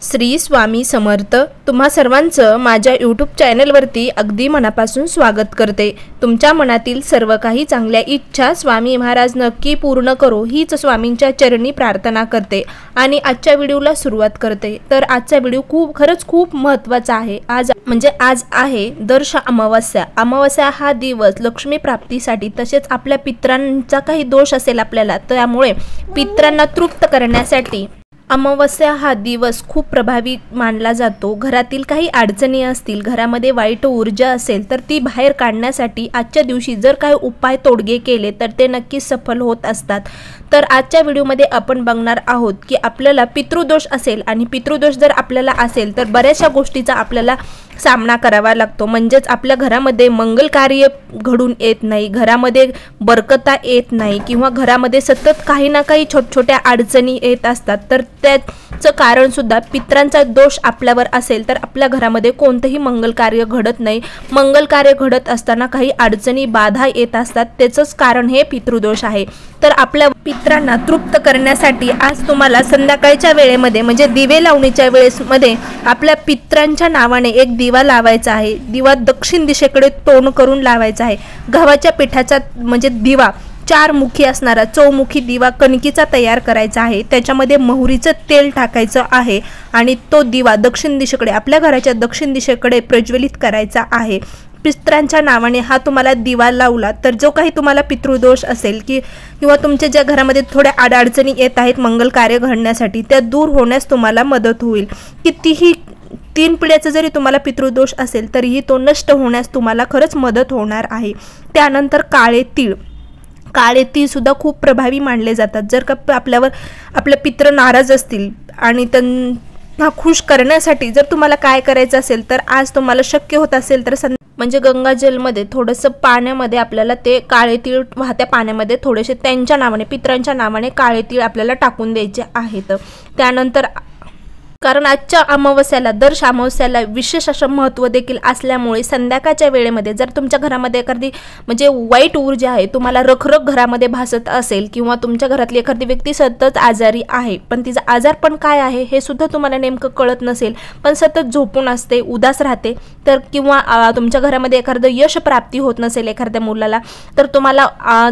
श्री स्वामी समर्थ। तुम्हा सर्वांचं माझ्या यूट्यूब चॅनलवरती अगदी मनापासून स्वागत करते। तुमच्या मनातील सर्व काही चांगल्या इच्छा स्वामी महाराज नक्की पूर्ण करो हीच स्वामींच्या चरणी प्रार्थना करते आणि आजच्या व्हिडिओला सुरुवात करते। तर आजचा व्हिडिओ खरंच खूप महत्त्वाचा आहे। आज आहे दर्श अमावस्या। अमावस्या हा दिवस लक्ष्मी प्राप्तीसाठी तसेच आपल्या पितरांचा काही दोष असेल आपल्याला त्यामुळे पितरांना तृप्त करण्यासाठी अमावस्या हा दिवस खूप प्रभावी मानला जातो। घरातील काही अडचणी असतील, घरामध्ये वाईट ऊर्जा असेल तर ती बाहेर काढण्यासाठी आजच्या दिवशी जर काही उपाय तोडगे केले तर ते नक्की सफल होत असतात। तर आजच्या व्हिडिओमध्ये आपण बघणार आहोत की आपल्याला पितृदोष असेल आणि पितृदोष जर आपल्याला असेल तर बऱ्याचशा गोष्टीचा आपल्याला सामना करावा लागतो। म्हणजेच आपल्या घरामध्ये मंगल कार्य घडून येत नाही, घरामध्ये बरकता येत नाही किंवा घरामध्ये सतत काही ना काही छोट्या अडचणी येत असतात। तर त्याचं कारण सुद्धा पितरांचा दोष आपल्यावर असेल तर आपल्या घरामध्ये कोणतेही मंगल कार्य घडत नाही। मंगल कार्य घडत असताना काही अडचणी बाधा येत असतात, त्याचंच कारण हे पितृदोष आहे। तर आपल्या पितरांना तृप्त करण्यासाठी आज तुम्हाला संध्याकाळच्या वेळेमध्ये म्हणजे दिवे लावणीच्या वेळेसमध्ये आपल्या पितरांच्या नावाने एक दिवा लावायचा आहे। दिवा दक्षिण दिशेकडे तोंड करून लावायचा आहे। गव्हाच्या पिठाचा म्हणजे दिवा 4 मुखी असणारा चौमुखी दिवा कणकीचा तयार करायचा आहे। त्याच्यामध्ये मोहरीचं तेल टाकायचं आहे आणि तो दिवा दक्षिण दिशेकडे आपल्या घराच्या दक्षिण दिशेकडे प्रज्वलित करायचा आहे। पितरांच्या नावाने हा तुम्हाला दिवा लावला तर जो काही तुम्हाला पितृदोष असेल किंवा तुमच्या ज्या घरामध्ये थोड्या अडचणी येत आहेत मंगल कार्य घडण्यासाठी त्या दूर होण्यास तुम्हाला मदत होईल। कितीही 3 पिढ्याचा जरी तुम्हाला पितृदोष असेल तरीही तो नष्ट होण्यास तुम्हाला खरंच मदत होणार आहे। त्यानंतर काळे तीळ सुद्धा खूप प्रभावी मानले जातात। जर का आपल्यावर आपले पित्र नाराज असतील आणि त्यांना खुश करण्यासाठी जर तुम्हाला काय करायचं असेल तर आज तुम्हाला शक्य होत असेल तर म्हणजे गंगाजलमध्ये थोडंसं पाण्यामध्ये आपल्याला ते काळे तीळ वाहत्या पाण्यामध्ये थोडेसे त्यांच्या नावाने पितरांच्या नावाने काळे तीळ आपल्याला टाकून द्यायचे आहेत। त्यानंतर कारण आजच्या अमावस्याला दर्श अमावस्याला विशेष असं महत्त्व देखील असल्यामुळे संध्याकाळच्या वेळेमध्ये जर तुमच्या घरामध्ये एखादी म्हणजे वाईट ऊर्जा आहे, तुम्हाला रखरख घरामध्ये भासत असेल किंवा तुमच्या घरातली एखादी व्यक्ती सतत आजारी आहे पण तिचा आजार पण काय आहे हे सुद्धा तुम्हाला नेमकं कळत नसेल, पण सतत झोपून असते, उदास राहते तर किंवा तुमच्या घरामध्ये एखादं यश प्राप्ती होत नसेल एखाद्या मुलाला तर तुम्हाला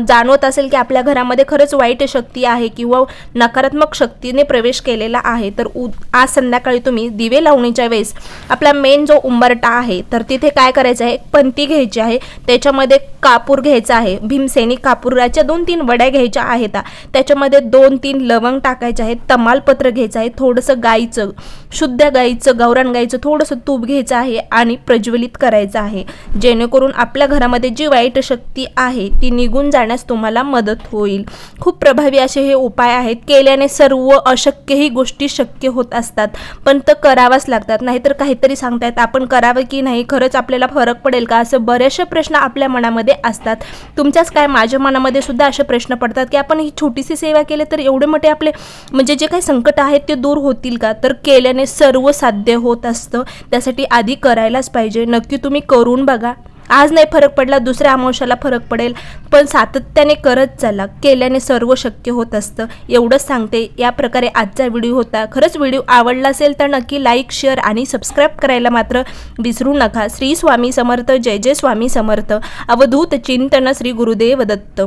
जाणवत असेल की आपल्या घरामध्ये खरंच वाईट शक्ती आहे किंवा नकारात्मक शक्तीने प्रवेश केलेला आहे तर आज संध्याकाळी तुम्ही दिवे लावणीच्या वेळेस आपला मेन जो उंबरटा आहे तर तिथे काय करायचं आहे, पंती घ्यायची आहे, त्याच्यामध्ये कापूर घ्यायचा आहे, भीमसेनी कापूराच्या 2-3 वड्या घ्यायच्या आहेत, त्याच्यामध्ये 2-3 लवंग टाकायचे आहेत, तमालपत्र घ्यायचं आहे, थोडंसं गाईचं शुद्ध गाईचं गावरान गाईचं थोडंसं तूप घ्यायचं आहे आणि प्रज्वलित करायचं आहे जेणेकरून आपल्या घरामध्ये जी वाईट शक्ती आहे ती निघून जाण्यास तुम्हाला मदत होईल। खूप प्रभावी असे हे उपाय आहेत, केल्याने सर्व अशक्यही गोष्टी शक्य होत असतात पण ते करावाच लागतात। नाहीतर काहीतरी सांगतायत आपण करावं की नाही, खरंच आपल्याला फरक पडेल का, असं बरेचसे प्रश्न आपल्या मनामध्ये असतात। तुमच्याच काय माझ्या मनामध्ये सुद्धा असे प्रश्न पडतात की आपण ही छोटीशी सेवा केली तर एवढे मोठे आपले म्हणजे जे काही संकट आहेत ते दूर होतील का। तर केल्याने सर्व साध्य होत असतं, त्यासाठी आधी करायलाच पाहिजे। नक्की तुम्ही करून बघा, आज नाही फरक पडला दुसऱ्या अमावस्याला फरक पडेल, पण सातत्याने करत चला, केल्याने सर्व शक्य होत असतं एवढंच सांगते। या प्रकारे आजचा व्हिडिओ होता। खरंच व्हिडिओ आवडला असेल तर नक्की लाईक, शेअर आणि सबस्क्राईब करायला मात्र विसरू नका। श्री स्वामी समर्थ। जय जय स्वामी समर्थ। अवधूत चिंतन श्री गुरुदेव दत्त।